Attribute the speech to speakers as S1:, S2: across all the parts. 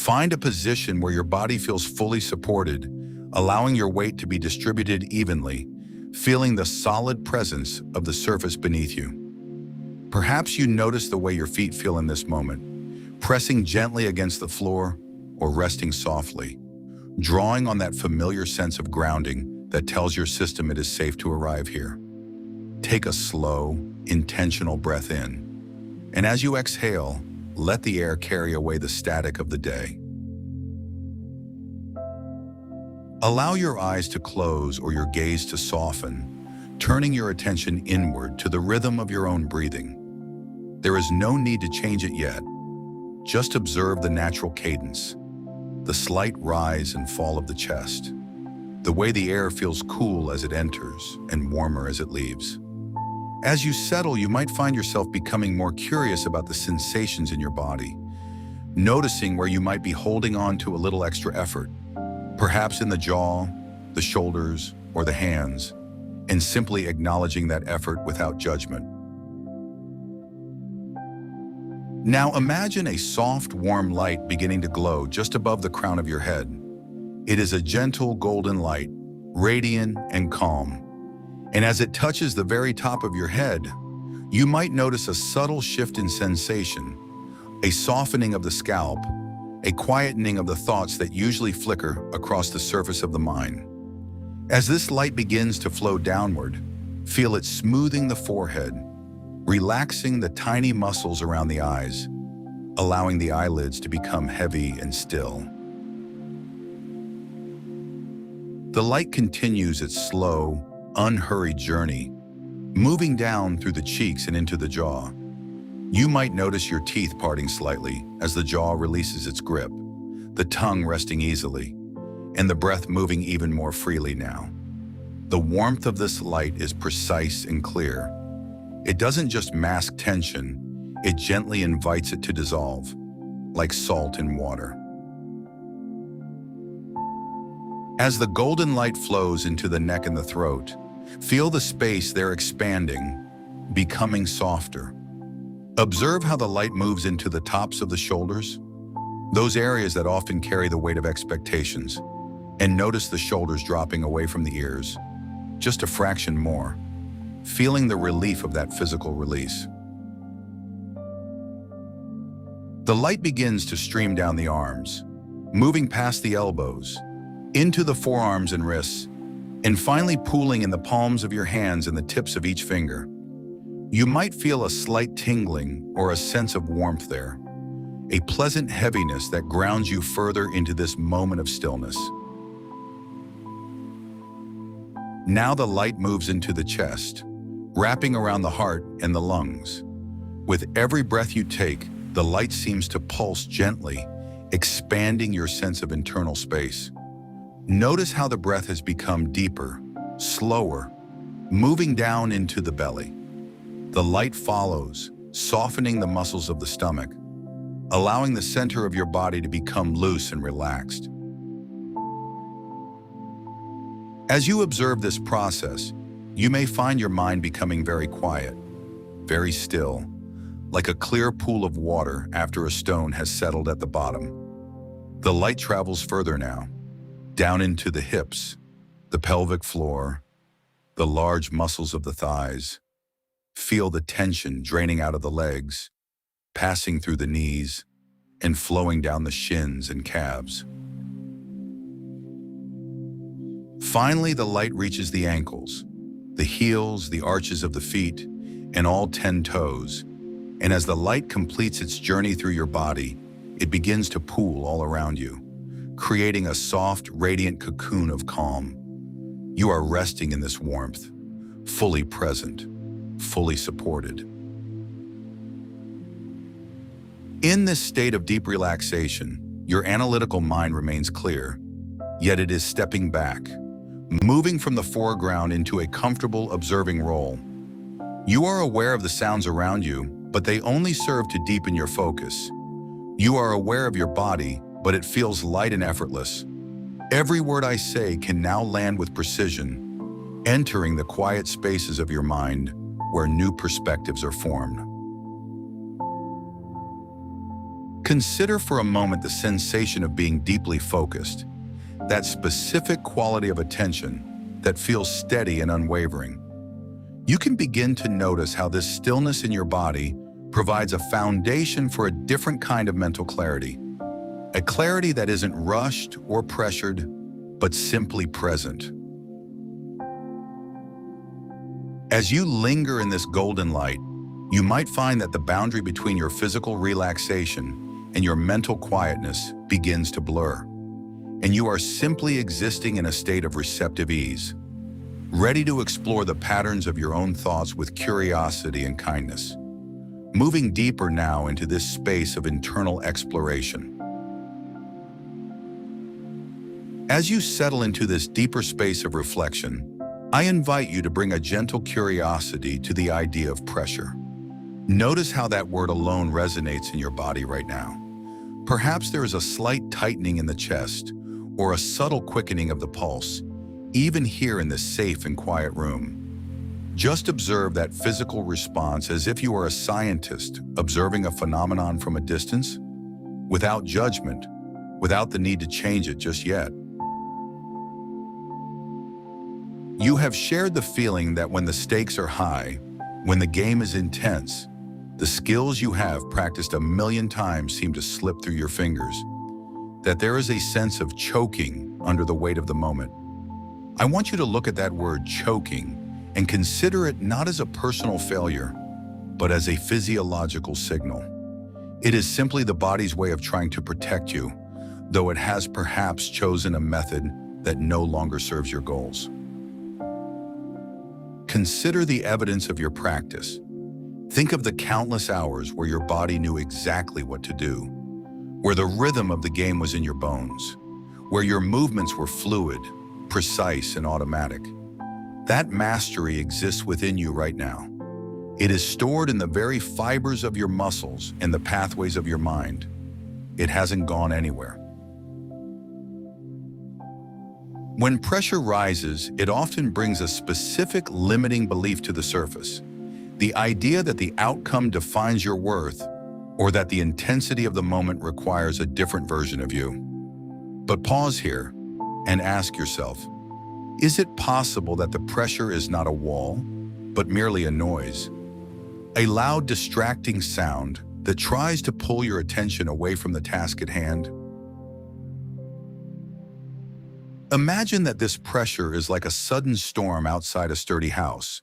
S1: Find a position where your body feels fully supported, allowing your weight to be distributed evenly, feeling the solid presence of the surface beneath you. Perhaps you notice the way your feet feel in this moment, pressing gently against the floor or resting softly, drawing on that familiar sense of grounding that tells your system it is safe to arrive here. Take a slow, intentional breath in, and as you exhale, let the air carry away the static of the day. Allow your eyes to close or your gaze to soften, turning your attention inward to the rhythm of your own breathing. There is no need to change it yet. Just observe the natural cadence, the slight rise and fall of the chest, the way the air feels cool as it enters and warmer as it leaves. As you settle, you might find yourself becoming more curious about the sensations in your body, noticing where you might be holding on to a little extra effort, perhaps in the jaw, the shoulders, or the hands, and simply acknowledging that effort without judgment. Now imagine a soft, warm light beginning to glow just above the crown of your head. It is a gentle golden light, radiant and calm. And as it touches the very top of your head, you might notice a subtle shift in sensation, a softening of the scalp, a quietening of the thoughts that usually flicker across the surface of the mind. As this light begins to flow downward, feel it smoothing the forehead, relaxing the tiny muscles around the eyes, allowing the eyelids to become heavy and still. The light continues its slow, unhurried journey, moving down through the cheeks and into the jaw. You might notice your teeth parting slightly as the jaw releases its grip, the tongue resting easily, and the breath moving even more freely now. The warmth of this light is precise and clear. It doesn't just mask tension, it gently invites it to dissolve, like salt in water. As the golden light flows into the neck and the throat, feel the space there expanding, becoming softer. Observe how the light moves into the tops of the shoulders, those areas that often carry the weight of expectations, and notice the shoulders dropping away from the ears, just a fraction more, feeling the relief of that physical release. The light begins to stream down the arms, moving past the elbows, into the forearms and wrists, and finally pooling in the palms of your hands and the tips of each finger. You might feel a slight tingling or a sense of warmth there, a pleasant heaviness that grounds you further into this moment of stillness. Now the light moves into the chest, wrapping around the heart and the lungs. With every breath you take, the light seems to pulse gently, expanding your sense of internal space. Notice how the breath has become deeper, slower, moving down into the belly. The light follows, softening the muscles of the stomach, allowing the center of your body to become loose and relaxed. As you observe this process, you may find your mind becoming very quiet, very still, like a clear pool of water after a stone has settled at the bottom. The light travels further now, down into the hips, the pelvic floor, the large muscles of the thighs. Feel the tension draining out of the legs, passing through the knees, and flowing down the shins and calves. Finally, the light reaches the ankles, the heels, the arches of the feet, and all 10 toes. And as the light completes its journey through your body, it begins to pool all around you, creating a soft, radiant cocoon of calm. You are resting in this warmth, fully present, fully supported. In this state of deep relaxation, your analytical mind remains clear, yet it is stepping back, moving from the foreground into a comfortable observing role. You are aware of the sounds around you, but they only serve to deepen your focus. You are aware of your body, but it feels light and effortless. Every word I say can now land with precision, entering the quiet spaces of your mind where new perspectives are formed. Consider for a moment the sensation of being deeply focused, that specific quality of attention that feels steady and unwavering. You can begin to notice how this stillness in your body provides a foundation for a different kind of mental clarity, a clarity that isn't rushed or pressured, but simply present. As you linger in this golden light, you might find that the boundary between your physical relaxation and your mental quietness begins to blur, and you are simply existing in a state of receptive ease, ready to explore the patterns of your own thoughts with curiosity and kindness, moving deeper now into this space of internal exploration. As you settle into this deeper space of reflection, I invite you to bring a gentle curiosity to the idea of pressure. Notice how that word alone resonates in your body right now. Perhaps there is a slight tightening in the chest or a subtle quickening of the pulse, even here in this safe and quiet room. Just observe that physical response as if you are a scientist observing a phenomenon from a distance, without judgment, without the need to change it just yet. You have shared the feeling that when the stakes are high, when the game is intense, the skills you have practiced a million times seem to slip through your fingers, that there is a sense of choking under the weight of the moment. I want you to look at that word choking and consider it not as a personal failure, but as a physiological signal. It is simply the body's way of trying to protect you, though it has perhaps chosen a method that no longer serves your goals. Consider the evidence of your practice. Think of the countless hours where your body knew exactly what to do, where the rhythm of the game was in your bones, where your movements were fluid, precise, and automatic. That mastery exists within you right now. It is stored in the very fibers of your muscles and the pathways of your mind. It hasn't gone anywhere. When pressure rises, it often brings a specific limiting belief to the surface. The idea that the outcome defines your worth, or that the intensity of the moment requires a different version of you. But pause here and ask yourself, is it possible that the pressure is not a wall, but merely a noise? A loud, distracting sound that tries to pull your attention away from the task at hand? Imagine that this pressure is like a sudden storm outside a sturdy house.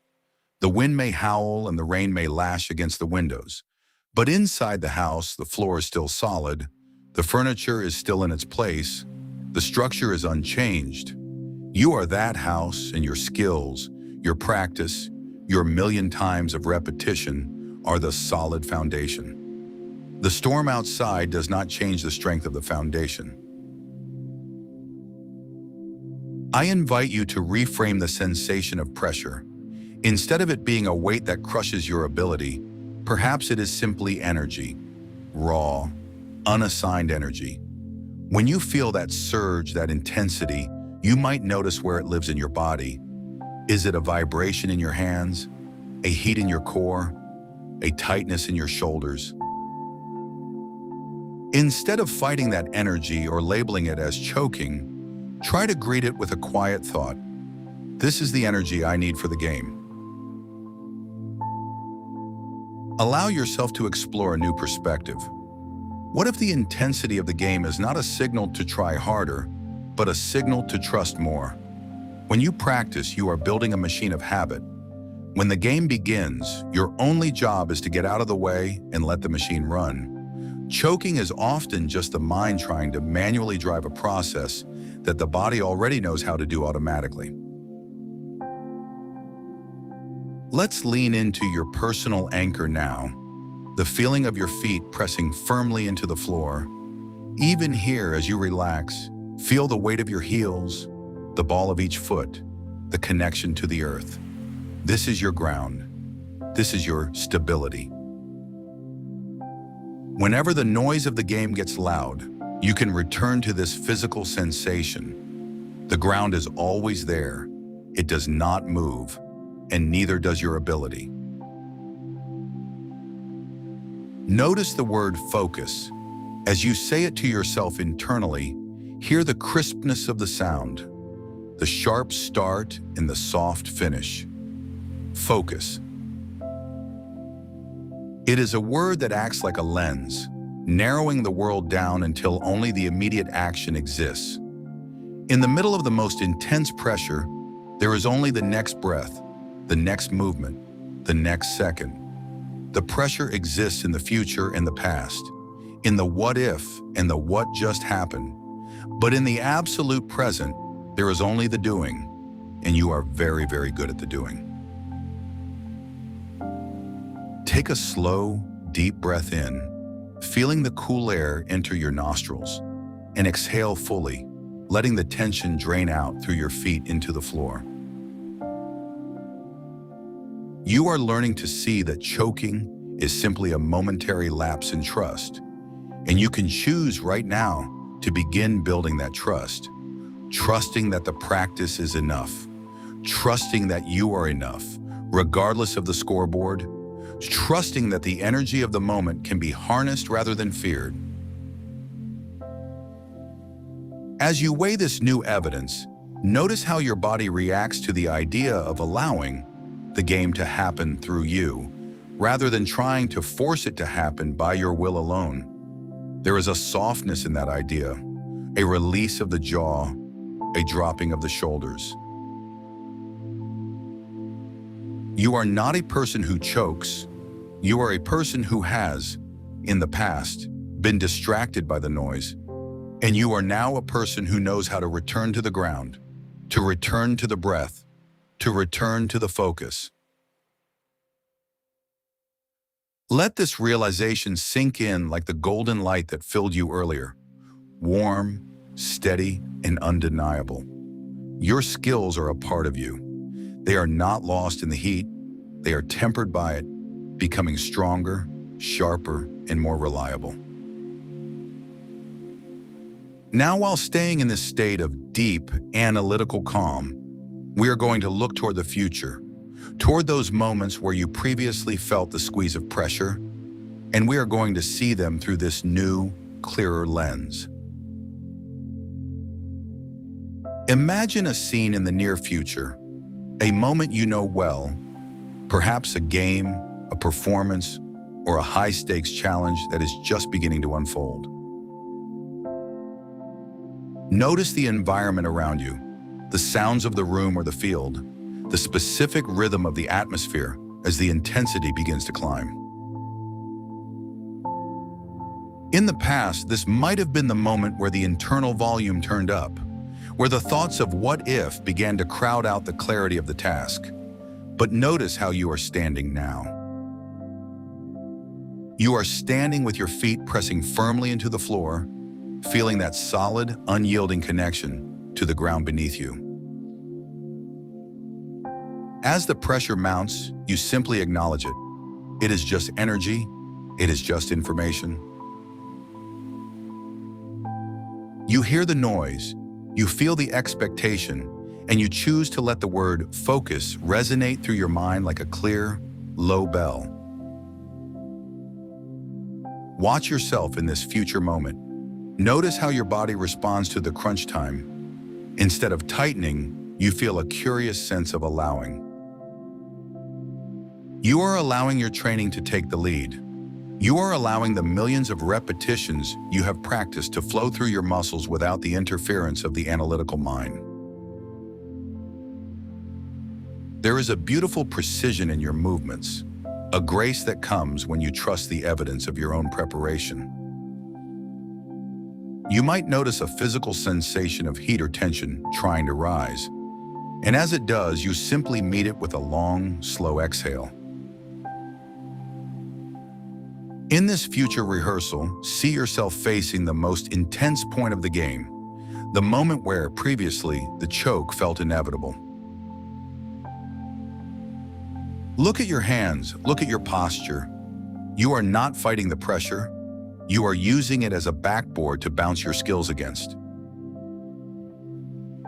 S1: The wind may howl and the rain may lash against the windows, but inside the house, the floor is still solid, the furniture is still in its place, the structure is unchanged. You are that house, and your skills, your practice, your million times of repetition are the solid foundation. The storm outside does not change the strength of the foundation. I invite you to reframe the sensation of pressure. Instead of it being a weight that crushes your ability, perhaps it is simply energy, raw, unassigned energy. When you feel that surge, that intensity, you might notice where it lives in your body. Is it a vibration in your hands, a heat in your core, a tightness in your shoulders? Instead of fighting that energy or labeling it as choking, try to greet it with a quiet thought. This is the energy I need for the game. Allow yourself to explore a new perspective. What if the intensity of the game is not a signal to try harder, but a signal to trust more? When you practice, you are building a machine of habit. When the game begins, your only job is to get out of the way and let the machine run. Choking is often just the mind trying to manually drive a process that the body already knows how to do automatically. Let's lean into your personal anchor now, the feeling of your feet pressing firmly into the floor. Even here, as you relax, feel the weight of your heels, the ball of each foot, the connection to the earth. This is your ground. This is your stability. Whenever the noise of the game gets loud, you can return to this physical sensation. The ground is always there. It does not move, and neither does your ability. Notice the word focus. As you say it to yourself internally, hear the crispness of the sound, the sharp start and the soft finish. Focus. It is a word that acts like a lens, narrowing the world down until only the immediate action exists. In the middle of the most intense pressure, there is only the next breath, the next movement, the next second. The pressure exists in the future and the past, in the what if and the what just happened. But in the absolute present, there is only the doing, and you are very, very good at the doing. Take a slow, deep breath in, feeling the cool air enter your nostrils, and exhale fully, letting the tension drain out through your feet into the floor. You are learning to see that choking is simply a momentary lapse in trust, and you can choose right now to begin building that trust, trusting that the practice is enough, trusting that you are enough, regardless of the scoreboard, trusting that the energy of the moment can be harnessed rather than feared. As you weigh this new evidence, notice how your body reacts to the idea of allowing the game to happen through you, rather than trying to force it to happen by your will alone. There is a softness in that idea, a release of the jaw, a dropping of the shoulders. You are not a person who chokes. You are a person who has, in the past, been distracted by the noise, and you are now a person who knows how to return to the ground, to return to the breath, to return to the focus. Let this realization sink in like the golden light that filled you earlier, warm, steady, and undeniable. Your skills are a part of you. They are not lost in the heat. They are tempered by it, becoming stronger, sharper, and more reliable. Now, while staying in this state of deep, analytical calm, we are going to look toward the future, toward those moments where you previously felt the squeeze of pressure, and we are going to see them through this new, clearer lens. Imagine a scene in the near future, a moment you know well, perhaps a game, a performance, or a high-stakes challenge that is just beginning to unfold. Notice the environment around you, the sounds of the room or the field, the specific rhythm of the atmosphere as the intensity begins to climb. In the past, this might have been the moment where the internal volume turned up, where the thoughts of what if began to crowd out the clarity of the task. But notice how you are standing now. You are standing with your feet pressing firmly into the floor, feeling that solid, unyielding connection to the ground beneath you. As the pressure mounts, you simply acknowledge it. It is just energy. It is just information. You hear the noise, you feel the expectation, and you choose to let the word focus resonate through your mind like a clear, low bell. Watch yourself in this future moment. Notice how your body responds to the crunch time. Instead of tightening, you feel a curious sense of allowing. You are allowing your training to take the lead. You are allowing the millions of repetitions you have practiced to flow through your muscles without the interference of the analytical mind. There is a beautiful precision in your movements, a grace that comes when you trust the evidence of your own preparation. You might notice a physical sensation of heat or tension trying to rise, and as it does, you simply meet it with a long, slow exhale. In this future rehearsal, see yourself facing the most intense point of the game, the moment where previously the choke felt inevitable. Look at your hands, look at your posture. You are not fighting the pressure. You are using it as a backboard to bounce your skills against.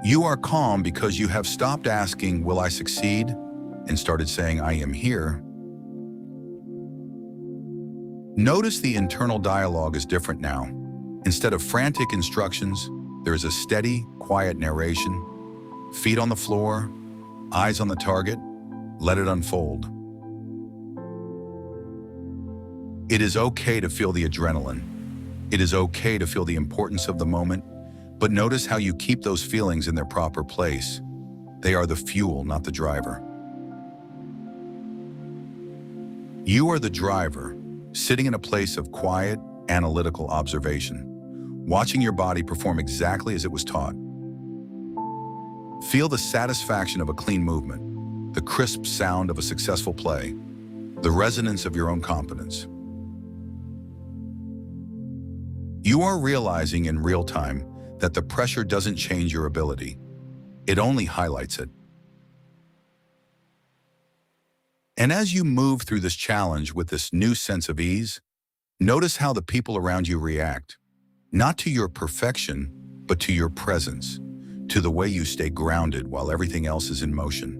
S1: You are calm because you have stopped asking, "Will I succeed?" and started saying, "I am here." Notice the internal dialogue is different now. Instead of frantic instructions, there is a steady, quiet narration. Feet on the floor, eyes on the target, let it unfold. It is okay to feel the adrenaline. It is okay to feel the importance of the moment, but notice how you keep those feelings in their proper place. They are the fuel, not the driver. You are the driver, sitting in a place of quiet, analytical observation, watching your body perform exactly as it was taught. Feel the satisfaction of a clean movement, the crisp sound of a successful play, the resonance of your own competence. You are realizing in real time that the pressure doesn't change your ability. It only highlights it. And as you move through this challenge with this new sense of ease, notice how the people around you react, not to your perfection, but to your presence, to the way you stay grounded while everything else is in motion.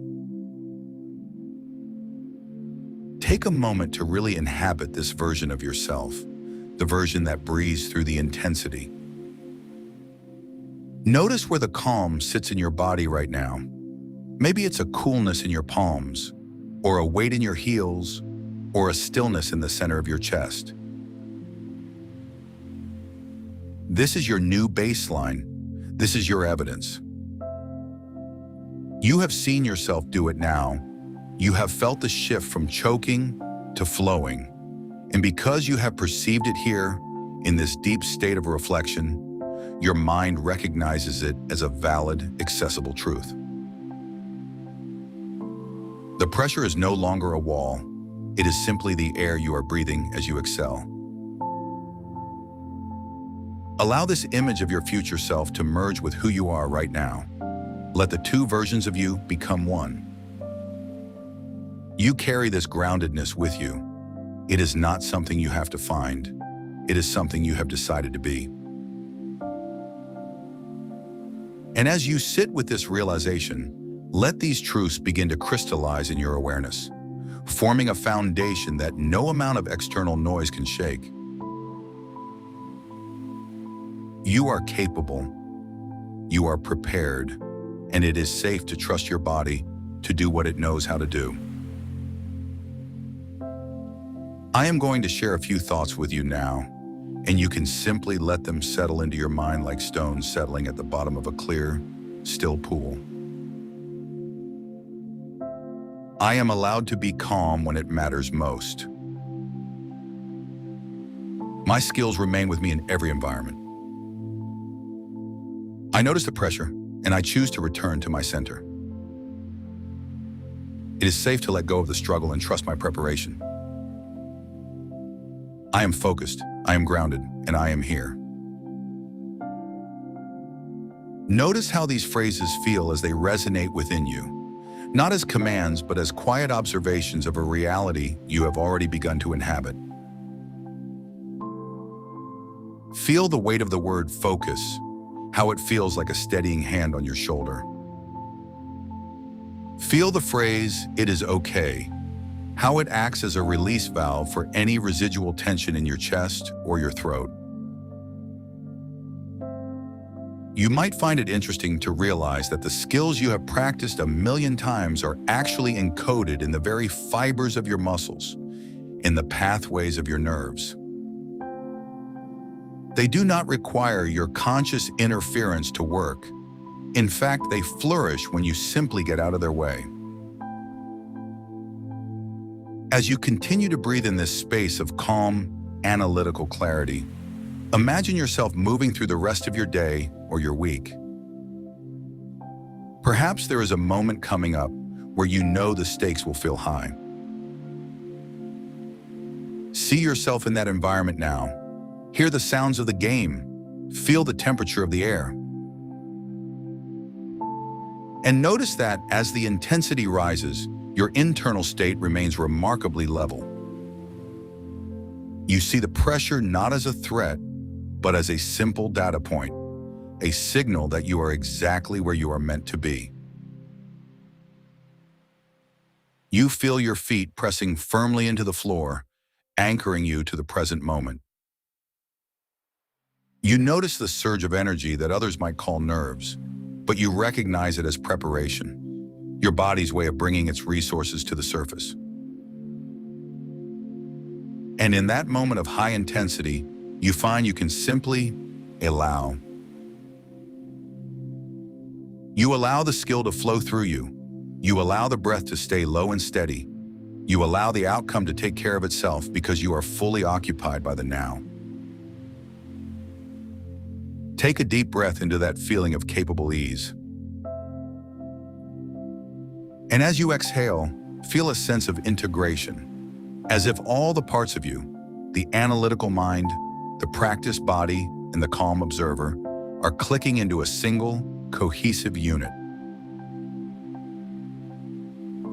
S1: Take a moment to really inhabit this version of yourself, the version that breathes through the intensity. Notice where the calm sits in your body right now. Maybe it's a coolness in your palms, or a weight in your heels, or a stillness in the center of your chest. This is your new baseline. This is your evidence. You have seen yourself do it now. You have felt the shift from choking to flowing. And because you have perceived it here, in this deep state of reflection, your mind recognizes it as a valid, accessible truth. The pressure is no longer a wall. It is simply the air you are breathing as you excel. Allow this image of your future self to merge with who you are right now. Let the two versions of you become one. You carry this groundedness with you. It is not something you have to find. It is something you have decided to be. And as you sit with this realization, let these truths begin to crystallize in your awareness, forming a foundation that no amount of external noise can shake. You are capable, you are prepared, and it is safe to trust your body to do what it knows how to do. I am going to share a few thoughts with you now, and you can simply let them settle into your mind like stones settling at the bottom of a clear, still pool. I am allowed to be calm when it matters most. My skills remain with me in every environment. I notice the pressure, and I choose to return to my center. It is safe to let go of the struggle and trust my preparation. I am focused, I am grounded, and I am here. Notice how these phrases feel as they resonate within you. Not as commands, but as quiet observations of a reality you have already begun to inhabit. Feel the weight of the word focus, how it feels like a steadying hand on your shoulder. Feel the phrase, "it is okay," how it acts as a release valve for any residual tension in your chest or your throat. You might find it interesting to realize that the skills you have practiced a million times are actually encoded in the very fibers of your muscles, in the pathways of your nerves. They do not require your conscious interference to work. In fact, they flourish when you simply get out of their way. As you continue to breathe in this space of calm, analytical clarity, imagine yourself moving through the rest of your day or your week. Perhaps there is a moment coming up where you know the stakes will feel high. See yourself in that environment now. Hear the sounds of the game. Feel the temperature of the air. And notice that as the intensity rises, your internal state remains remarkably level. You see the pressure not as a threat, but as a simple data point, a signal that you are exactly where you are meant to be. You feel your feet pressing firmly into the floor, anchoring you to the present moment. You notice the surge of energy that others might call nerves, but you recognize it as preparation, your body's way of bringing its resources to the surface. And in that moment of high intensity, you find you can simply allow. You allow the skill to flow through you. You allow the breath to stay low and steady. You allow the outcome to take care of itself because you are fully occupied by the now. Take a deep breath into that feeling of capable ease. And as you exhale, feel a sense of integration, as if all the parts of you, the analytical mind, the practiced body, and the calm observer, are clicking into a single, cohesive unit.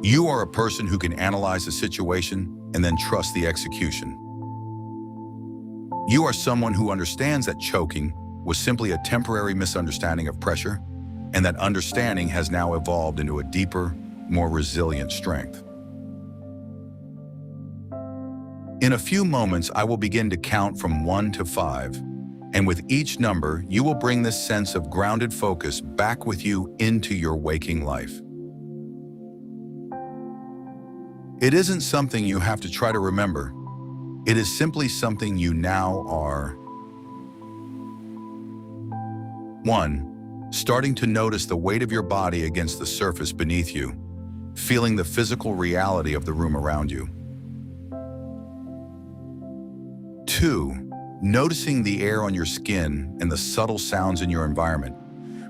S1: You are a person who can analyze a situation and then trust the execution. You are someone who understands that choking was simply a temporary misunderstanding of pressure, and that understanding has now evolved into a deeper, more resilient strength. In a few moments, I will begin to count from 1 to 5, and with each number, you will bring this sense of grounded focus back with you into your waking life. It isn't something you have to try to remember. It is simply something you now are. 1. Starting to notice the weight of your body against the surface beneath you, feeling the physical reality of the room around you. 2. Noticing the air on your skin and the subtle sounds in your environment,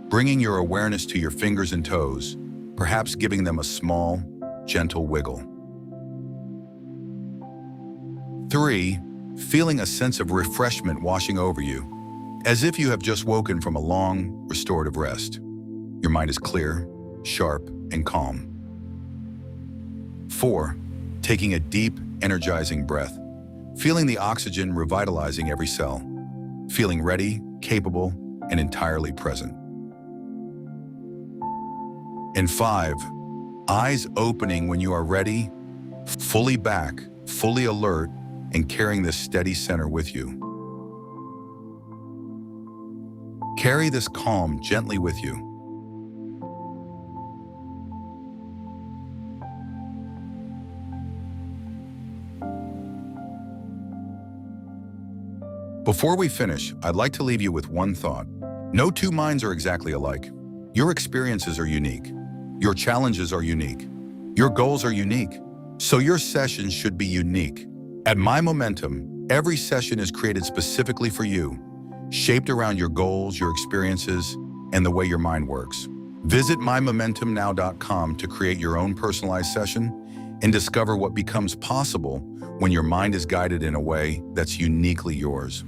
S1: bringing your awareness to your fingers and toes, perhaps giving them a small, gentle wiggle. 3. Feeling a sense of refreshment washing over you, as if you have just woken from a long, restorative rest. Your mind is clear, sharp, and calm. 4. Taking a deep, energizing breath, feeling the oxygen revitalizing every cell, feeling ready, capable, and entirely present. And 5. Eyes opening when you are ready, fully back, fully alert, and carrying this steady center with you. Carry this calm gently with you. Before we finish, I'd like to leave you with one thought. No two minds are exactly alike. Your experiences are unique. Your challenges are unique. Your goals are unique. So your sessions should be unique. At My Momentum, every session is created specifically for you, shaped around your goals, your experiences, and the way your mind works. Visit mymomentumnow.com to create your own personalized session and discover what becomes possible when your mind is guided in a way that's uniquely yours.